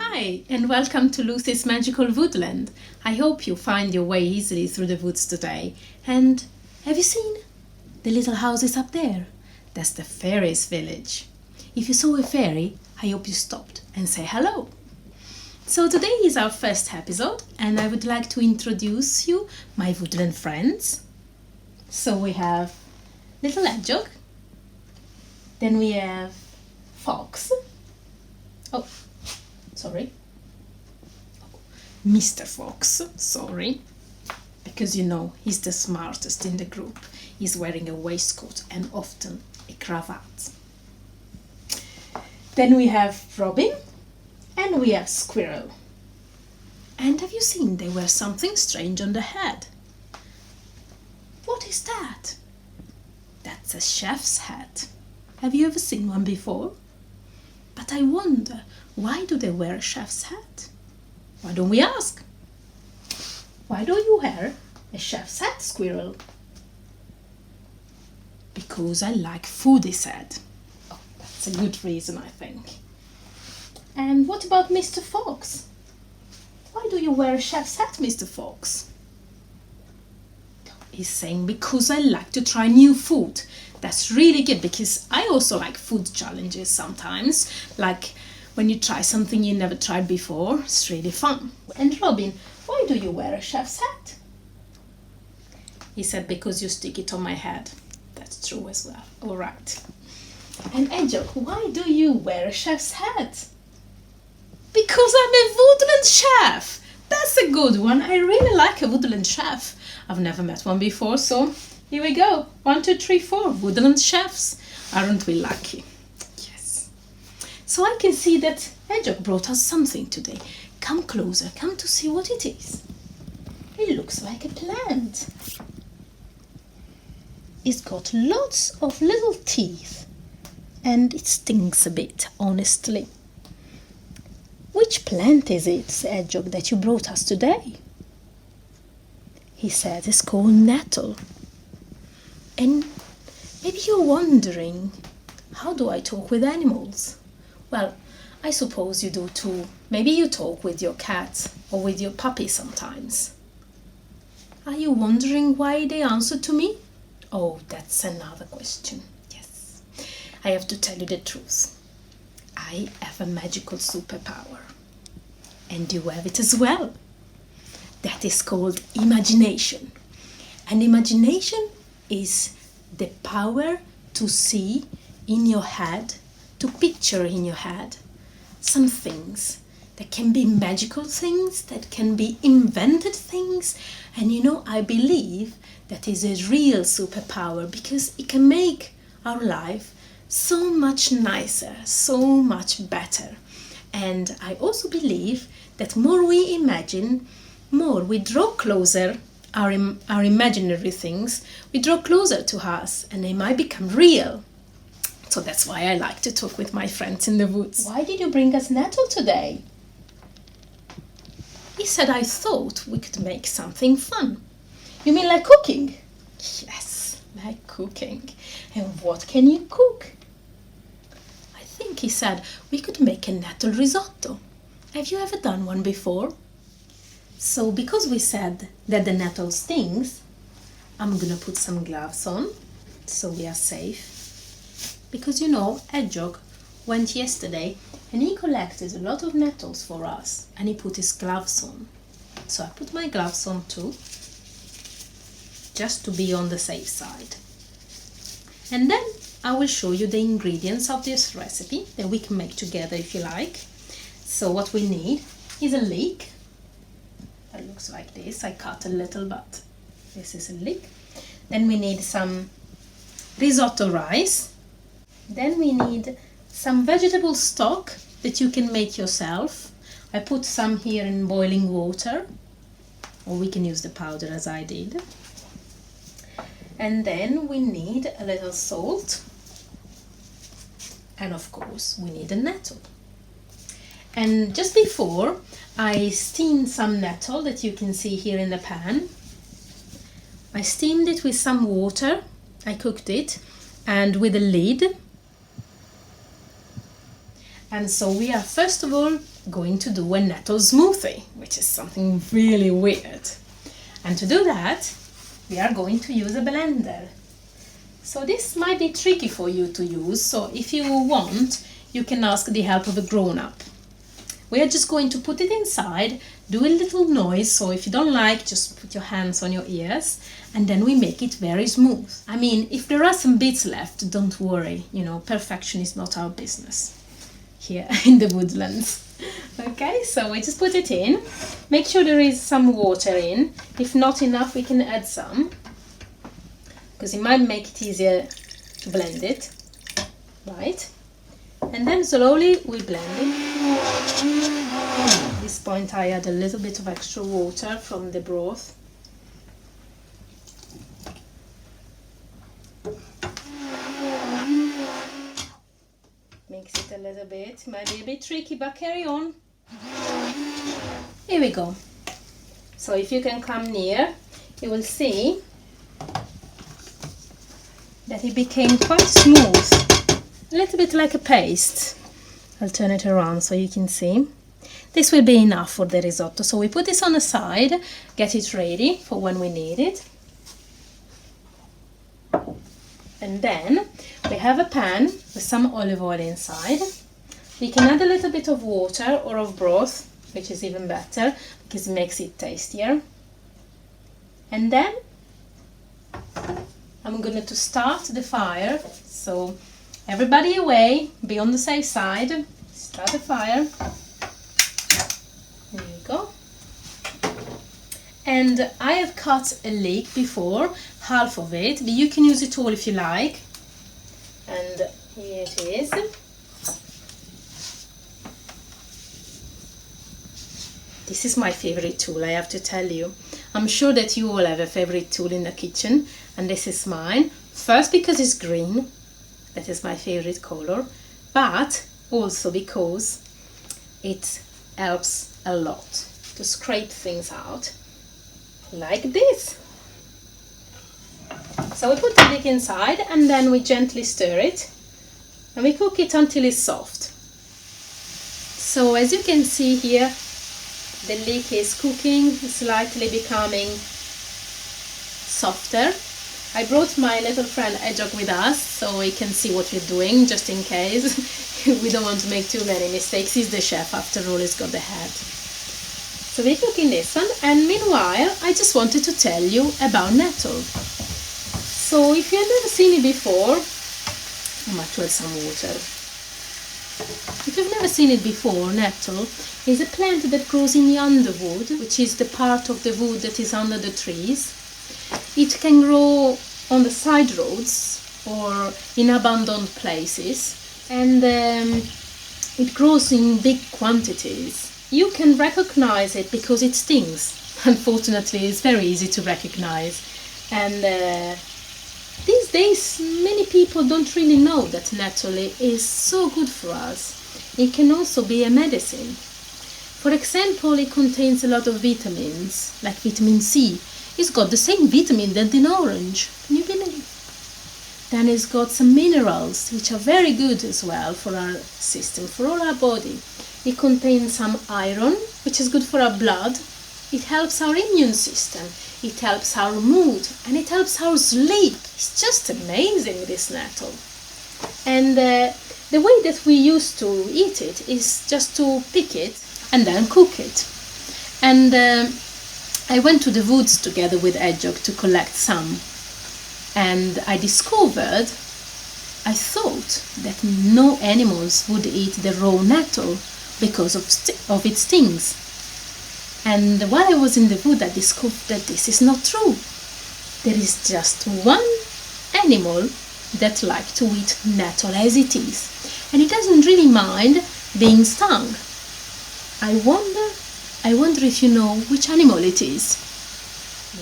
Hi, and welcome to Lucy's Magical Woodland. I hope you find your way easily through the woods today. And have you seen the little houses up there? That's the fairies' village. If you saw a fairy, I hope you stopped and say hello. So today is our first episode, and I would like to introduce you my woodland friends. So we have little hedgehog, then we have fox. Mr. Fox, sorry, because you know he's the smartest in the group. He's wearing a waistcoat and often a cravat. Then we have Robin and we have Squirrel. And have you seen they wear something strange on the head? What is that? That's a chef's hat. Have you ever seen one before? But I wonder, why do they wear a chef's hat? Why don't we ask? Why do you wear a chef's hat, Squirrel? Because I like food, he said. Oh, that's a good reason, I think. And what about Mr. Fox? Why do you wear a chef's hat, Mr. Fox? He's saying because I like to try new food. That's really good because I also like food challenges sometimes. Like when you try something you never tried before, it's really fun. And Robin, why do you wear a chef's hat? He said, because you stick it on my head. That's true as well. All right. And Hedgehog, why do you wear a chef's hat? Because I'm a woodland chef. That's a good one. I really like a woodland chef. I've never met one before, so here we go. 1, 2, 3, 4. Woodland chefs. Aren't we lucky? Yes. So I can see that Hedgehog brought us something today. Come closer. Come to see what it is. It looks like a plant. It's got lots of little teeth. And it stings a bit, honestly. Which plant is it, Hedgehog, that you brought us today? He said it's called nettle. And maybe you're wondering, how do I talk with animals? Well, I suppose you do too. Maybe you talk with your cat or with your puppy sometimes. Are you wondering why they answer to me? Oh, that's another question. Yes, I have to tell you the truth. I have a magical superpower. And you have it as well. That is called imagination. And imagination is the power to see in your head, to picture in your head some things that can be magical things, that can be invented things. And you know, I believe that is a real superpower because it can make our life so much nicer, so much better. And I also believe that more we imagine, more we draw closer our imaginary things, we draw closer to us and they might become real. So that's why I like to talk with my friends in the woods. Why did you bring us nettle today? He said I thought we could make something fun. You mean like cooking? Yes, like cooking. And what can you cook? I think he said we could make a nettle risotto. Have you ever done one before? So because we said that the nettle stings, I'm gonna put some gloves on so we are safe. Because you know, Hedgehog went yesterday and he collected a lot of nettles for us and he put his gloves on. So I put my gloves on too, just to be on the safe side. And then I will show you the ingredients of this recipe that we can make together if you like. So what we need is a leek. It looks like this. I cut a little, but this is a leek. Then we need some risotto rice. Then we need some vegetable stock that you can make yourself. I put some here in boiling water, or we can use the powder as I did. And then we need a little salt, and of course we need a nettle. And just before, I steamed some nettle that you can see here in the pan. I steamed it with some water, I cooked it, and with a lid. And so we are first of all going to do a nettle smoothie, which is something really weird. And to do that, we are going to use a blender. So this might be tricky for you to use, so if you want, you can ask the help of a grown-up. We are just going to put it inside, do a little noise, so if you don't like, just put your hands on your ears, and then we make it very smooth. I mean, if there are some bits left, don't worry, you know, perfection is not our business here in the woodlands. Okay, so we just put it in. Make sure there is some water in. If not enough, we can add some, because it might make it easier to blend it, right? And then slowly we blend it. At this point I add a little bit of extra water from the broth. Mix it a little bit. Might be a bit tricky, but carry on. Here we go. So if you can come near, you will see that it became quite smooth. A little bit like a paste. I'll turn it around so you can see. This will be enough for the risotto. So we put this on the side, get it ready for when we need it. And then we have a pan with some olive oil inside. We can add a little bit of water or of broth, which is even better because it makes it tastier. And then I'm going to start the fire. So everybody away, be on the safe side. Start the fire. There you go. And I have cut a leek before, half of it, but you can use it all if you like. And here it is. This is my favorite tool, I have to tell you. I'm sure that you all have a favorite tool in the kitchen, and this is mine. First because it's green, that is my favorite color, but also because it helps a lot to scrape things out, like this. So we put the leek inside and then we gently stir it and we cook it until it's soft. So as you can see here, the leek is cooking, slightly becoming softer. I brought my little friend Hedgehog with us so we can see what we're doing, just in case we don't want to make too many mistakes. He's the chef, after all, he's got the head. So we're cooking this one, and meanwhile I just wanted to tell you about nettle. So if you've never seen it before, I might add some water. If you've never seen it before, nettle is a plant that grows in the underwood, which is the part of the wood that is under the trees. It can grow on the side roads or in abandoned places, and it grows in big quantities. You can recognize it because it stings. Unfortunately, it's very easy to recognize. And these days, many people don't really know that nettle is so good for us. It can also be a medicine. For example, it contains a lot of vitamins, like vitamin C. It's got the same vitamin that in orange. Can you believe? Then it's got some minerals, which are very good as well for our system, for all our body. It contains some iron, which is good for our blood. It helps our immune system. It helps our mood, and it helps our sleep. It's just amazing, this nettle. And the way that we used to eat it is just to pick it and then cook it. And I went to the woods together with Hedgehog to collect some, and I discovered, I thought that no animals would eat the raw nettle because of its stings. And while I was in the wood, I discovered that this is not true. There is just one animal that likes to eat nettle as it is, and it doesn't really mind being stung. I wonder if you know which animal it is.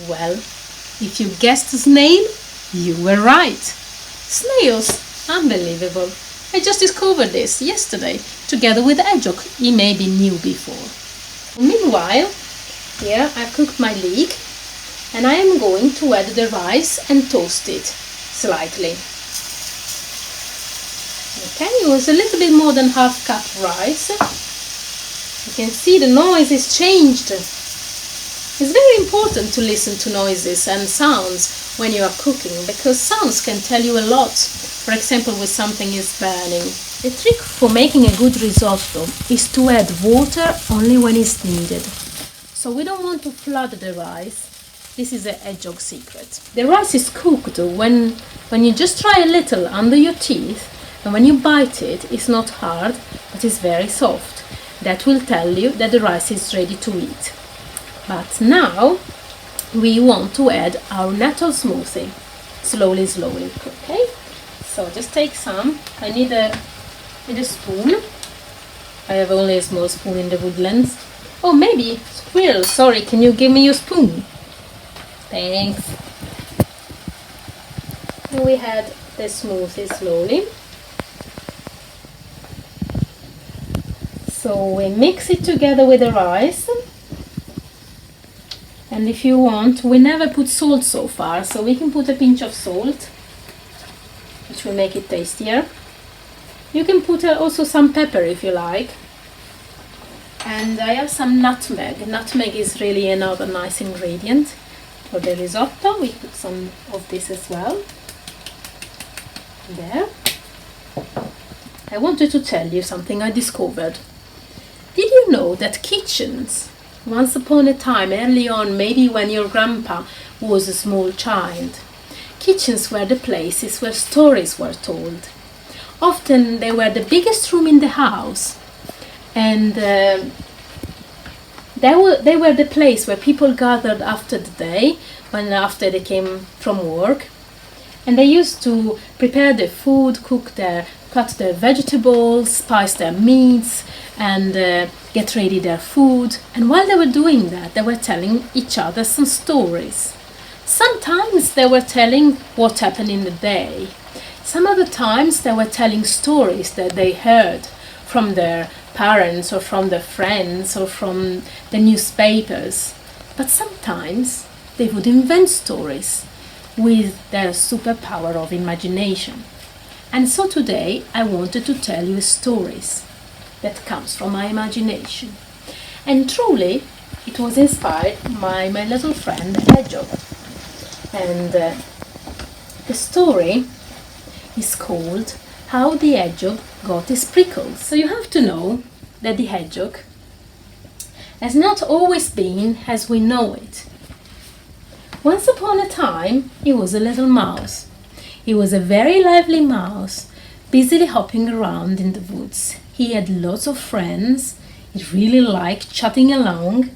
Well, if you guessed snail, you were right. Snails, unbelievable. I just discovered this yesterday together with Hedgehog. He maybe knew before. Meanwhile, here I cooked my leek, and I am going to add the rice and toast it slightly. Okay, it was a little bit more than half cup rice. You can see the noise is changed. It's very important to listen to noises and sounds when you are cooking, because sounds can tell you a lot. For example, when something is burning. The trick for making a good risotto is to add water only when it's needed. So we don't want to flood the rice. This is a Hedgehog secret. The rice is cooked when you just try a little under your teeth, and when you bite it, it's not hard, but it's very soft. That will tell you that the rice is ready to eat. But now we want to add our nettle smoothie. Slowly, okay? So just take some. I need a spoon. I have only a small spoon in the woodlands. Oh, maybe squirrel, sorry, can you give me your spoon? Thanks. And we add the smoothie slowly. So we mix it together with the rice. And if you want, we never put salt so far, so we can put a pinch of salt, which will make it tastier. You can put also some pepper if you like. And I have some nutmeg. Nutmeg is really another nice ingredient for the risotto. We put some of this as well. There. I wanted to tell you something I discovered. Did you know that kitchens, once upon a time, early on, maybe when your grandpa was a small child, kitchens were the places where stories were told. Often they were the biggest room in the house, and they were the place where people gathered after the day, after they came from work, and they used to prepare their food, cut their vegetables, spice their meats, and get ready their food. And while they were doing that, they were telling each other some stories. Sometimes they were telling what happened in the day. Some other times they were telling stories that they heard from their parents or from their friends or from the newspapers. But sometimes they would invent stories with their superpower of imagination. And so today I wanted to tell you stories that comes from my imagination. And truly it was inspired by my little friend Hedgehog. And the story is called How the Hedgehog Got His Prickles. So you have to know that the hedgehog has not always been as we know it. Once upon a time, he was a little mouse. He was a very lively mouse, busily hopping around in the woods. He had lots of friends. He really liked chatting along,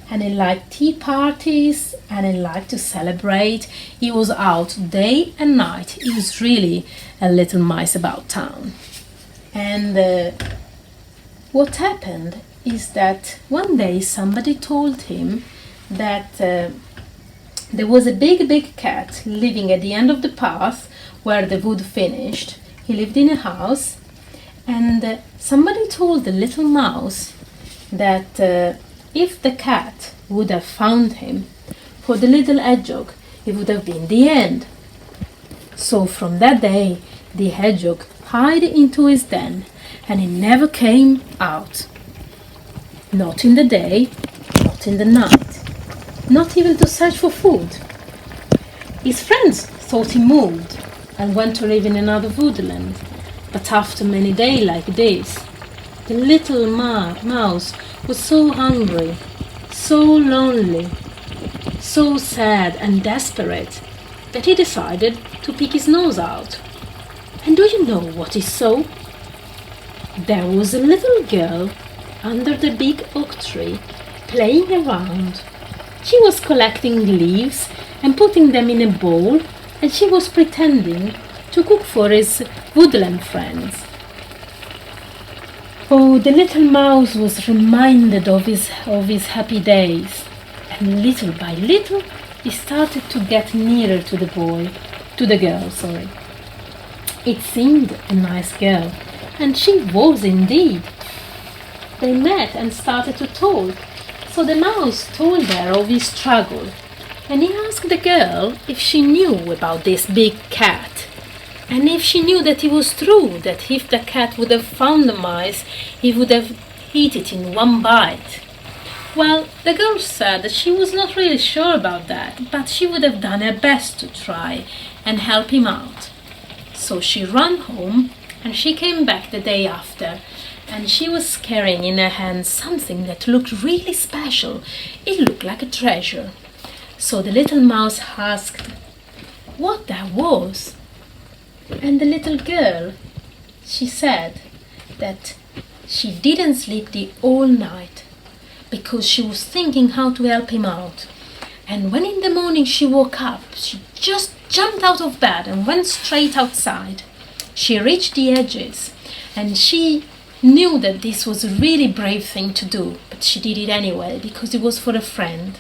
and he liked tea parties, and he liked to celebrate. He was out day and night. He was really a little mice about town. And what happened is that one day somebody told him that there was a big cat living at the end of the path where the wood finished. He lived in a house, and somebody told the little mouse that if the cat would have found him, for the little hedgehog it would have been the end. So from that day the hedgehog hid into his den, and he never came out. Not in the day, not in the night, not even to search for food. His friends thought he moved and went to live in another woodland, but after many days like this, the little mouse was so hungry, so lonely, so sad and desperate that he decided to pick his nose out. And do you know what he saw? There was a little girl under the big oak tree playing around. She was collecting leaves and putting them in a bowl, and she was pretending to cook for his woodland friends. Oh, the little mouse was reminded of his happy days, and little by little he started to get nearer to the girl. It seemed a nice girl, and she was indeed. They met and started to talk. So the mouse told her of his struggle, and he asked the girl if she knew about this big cat, and if she knew that it was true that if the cat would have found the mice, he would have eaten it in one bite. Well, the girl said that she was not really sure about that, but she would have done her best to try and help him out. So she ran home, and she came back the day after, and she was carrying in her hand something that looked really special. It looked like a treasure. So the little mouse asked what that was. And the little girl, she said that she didn't sleep the whole night because she was thinking how to help him out. And when in the morning she woke up, she just jumped out of bed and went straight outside. She reached the edges, and she knew that this was a really brave thing to do, but she did it anyway because it was for a friend.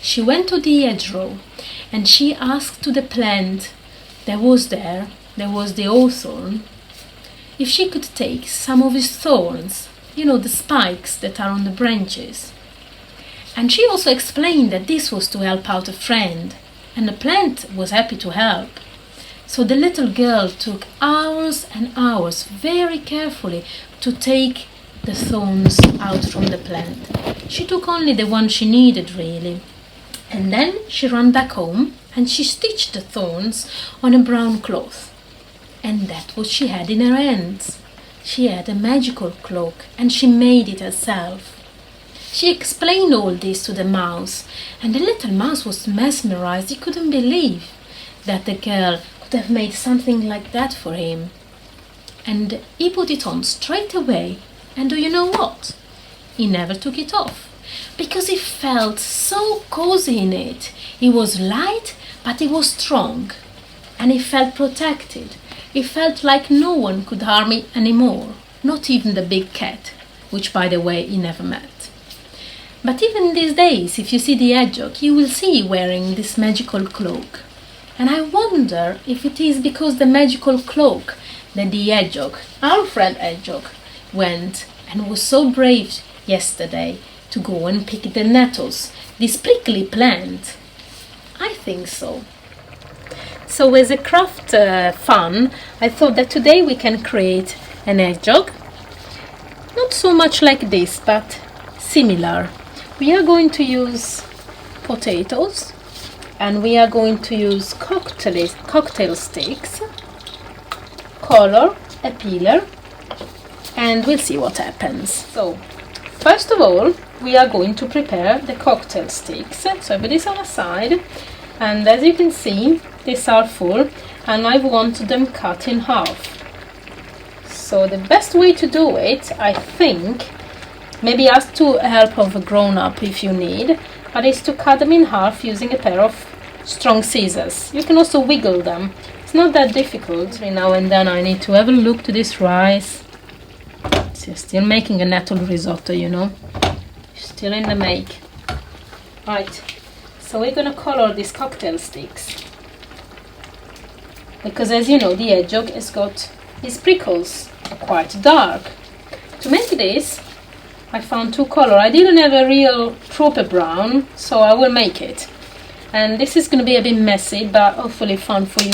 She went to the hedgerow, and she asked to the plant that was there the hawthorn, if she could take some of his thorns, the spikes that are on the branches. And she also explained that this was to help out a friend, and the plant was happy to help. So the little girl took hours and hours very carefully to take the thorns out from the plant. She took only the one she needed, really. And then she ran back home and she stitched the thorns on a brown cloth. And that's what she had in her hands. She had a magical cloak, and she made it herself. She explained all this to the mouse, and the little mouse was mesmerized. He couldn't believe that the girl could have made something like that for him. And he put it on straight away, and do you know what? He never took it off, because he felt so cozy in it. It was light, but it was strong, and he felt protected. He felt like no one could harm him anymore, not even the big cat, which, by the way, he never met. But even these days, if you see the hedgehog, you will see wearing this magical cloak. And I wonder if it is because the magical cloak that the hedgehog, our friend hedgehog, went and was so brave yesterday to go and pick the nettles, this prickly plant. I think so. So as a craft fun, I thought that today we can create an hedgehog. Not so much like this, but similar. We are going to use potatoes, and we are going to use cocktail sticks, color, a peeler, and we'll see what happens. So, first of all, we are going to prepare the cocktail sticks. So I put this on a side, and as you can see, these are full, and I want them cut in half. So the best way to do it, I think, maybe ask to help of a grown-up if you need, but is to cut them in half using a pair of strong scissors. You can also wiggle them. It's not that difficult. Every now and then I need to have a look to this rice. So still making a nettle risotto, Still in the make. Right, so we're gonna color these cocktail sticks. Because as you know, the hedgehog has got his prickles quite dark. To make this, I found two colors. I didn't have a real proper brown, so I will make it. And this is going to be a bit messy, but hopefully fun for you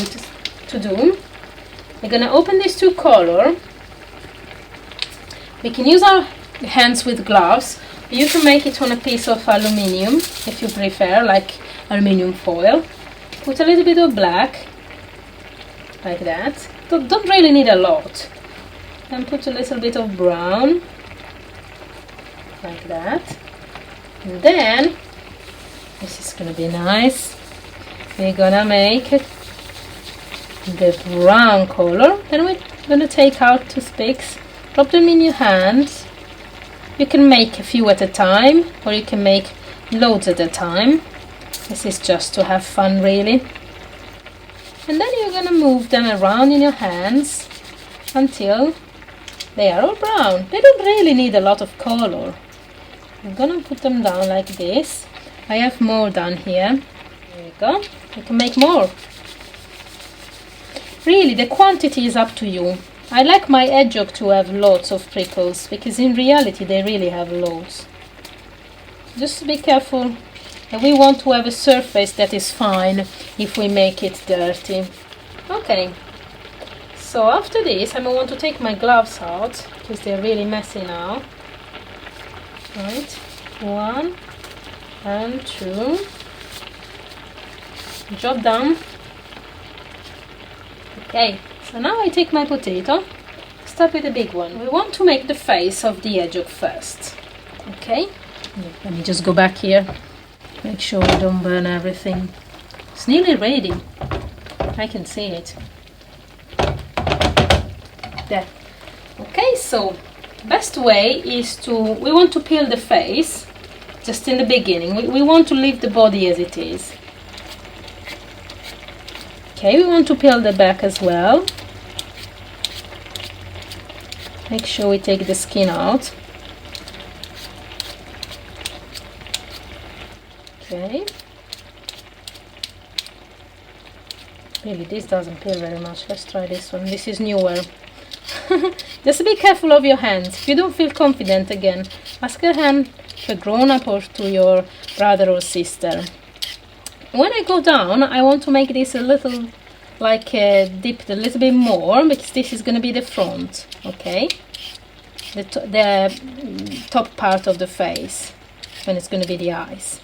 to do. We're going to open these two colors. We can use our hands with gloves. You can make it on a piece of aluminium, if you prefer, like aluminium foil. Put a little bit of black, like that. Don't really need a lot. Then put a little bit of brown, like that. And then This is gonna be nice. We're gonna make the brown color. Then we're gonna take out toothpicks, drop them in your hands. You can make a few at a time, or you can make loads at a time. This is just to have fun, really. And then you're gonna move them around in your hands until they are all brown. They don't really need a lot of color. I'm gonna put them down like this. I have more down here. There you go. You can make more. Really, the quantity is up to you. I like my hedgehog to have lots of prickles, because in reality they really have loads. Just be careful. And we want to have a surface that is fine if we make it dirty. Okay, so after this I want to take my gloves out because they're really messy now. Right, 1 and 2. Job done. Okay, so now I take my potato. Start with the big one. We want to make the face of the hedgehog first. Okay, let me just go back here. Make sure we don't burn everything. It's nearly ready. I can see it. There. Okay, so best way is we want to peel the face just in the beginning. We want to leave the body as it is. Okay, we want to peel the back as well. Make sure we take the skin out. Okay. Really, this doesn't peel very much. Let's try this one. This is newer. Just be careful of your hands. If you don't feel confident, again, ask a hand to a grown-up or to your brother or sister. When I go down, I want to make this a little, like dipped a little bit more, because this is going to be the front, okay? The top part of the face, when it's going to be the eyes.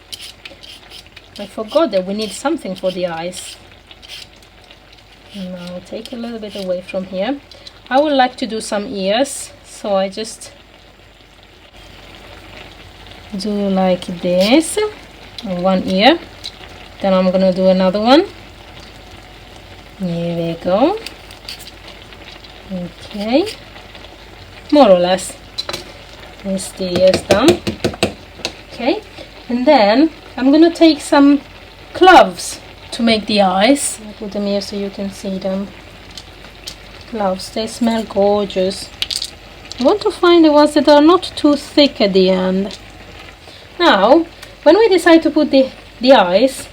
I forgot that we need something for the eyes. Now take a little bit away from here. I would like to do some ears, so I just do like this. One ear. Then I'm gonna do another one. Here we go. Okay. More or less. This the ears done. Okay. And then I'm gonna take some cloves to make the eyes. I put them here so you can see them. Cloves, they smell gorgeous. I want to find the ones that are not too thick at the end. Now, when we decide to put the eyes,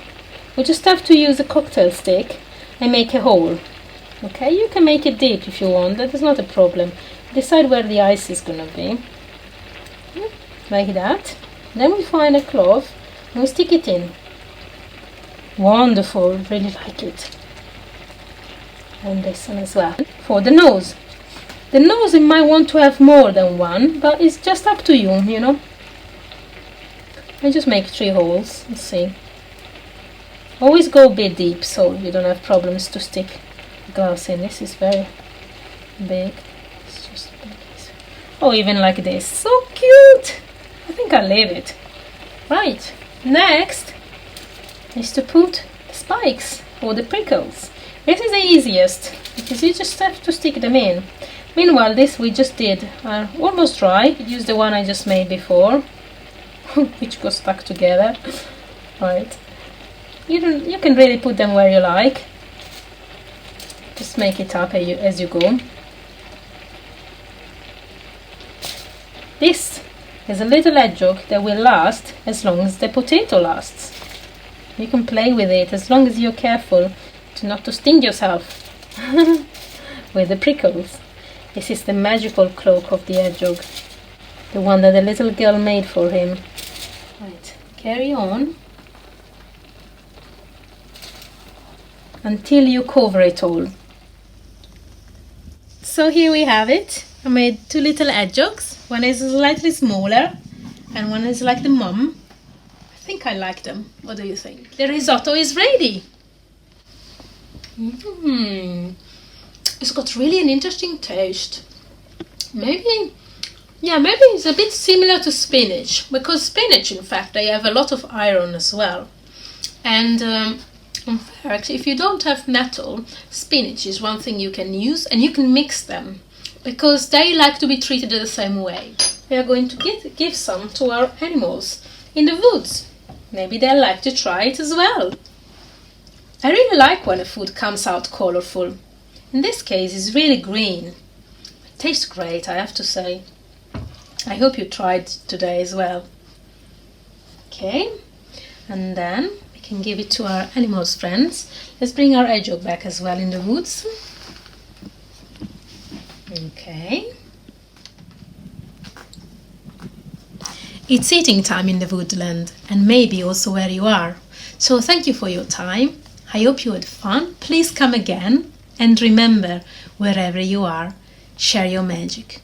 we just have to use a cocktail stick and make a hole. Okay, you can make it deep if you want, that is not a problem. Decide where the eyes is gonna be. Like that. Then we find a cloth and we stick it in. Wonderful, really like it. And this one as well. For the nose. The nose, you might want to have more than one, but it's just up to you, you know. I just make 3 holes. Let's see. Always go a bit deep so you don't have problems to stick gloves in. This is very big. It's just big. Oh, even like this. So cute! I think I'll leave it. Right. Next is to put the spikes or the prickles. This is the easiest because you just have to stick them in. Meanwhile, this we just did are almost dry. Use the one I just made before, which got stuck together. Right. You can really put them where you like. Just make it up as you go. This is a little hedgehog that will last as long as the potato lasts. You can play with it as long as you're careful not to sting yourself with the prickles. This is the magical cloak of the hedgehog, the one that the little girl made for him. Right, carry on until you cover it all. So here we have it. I made 2 little hedgehogs. One is slightly smaller and one is like the mum. I think I like them. What do you think? The risotto is ready. It's got really an interesting taste. Maybe it's a bit similar to spinach, because spinach, in fact, they have a lot of iron as well. And in fact, if you don't have nettle, spinach is one thing you can use, and you can mix them because they like to be treated the same way. We are going to give some to our animals in the woods. Maybe they'll like to try it as well. I really like when a food comes out colorful. In this case, it's really green. It tastes great, I have to say. I hope you tried today as well. Okay, and then we can give it to our animals' friends. Let's bring our hedgehog back as well in the woods. Okay. It's eating time in the woodland, and maybe also where you are. So thank you for your time. I hope you had fun. Please come again. And remember, wherever you are, share your magic.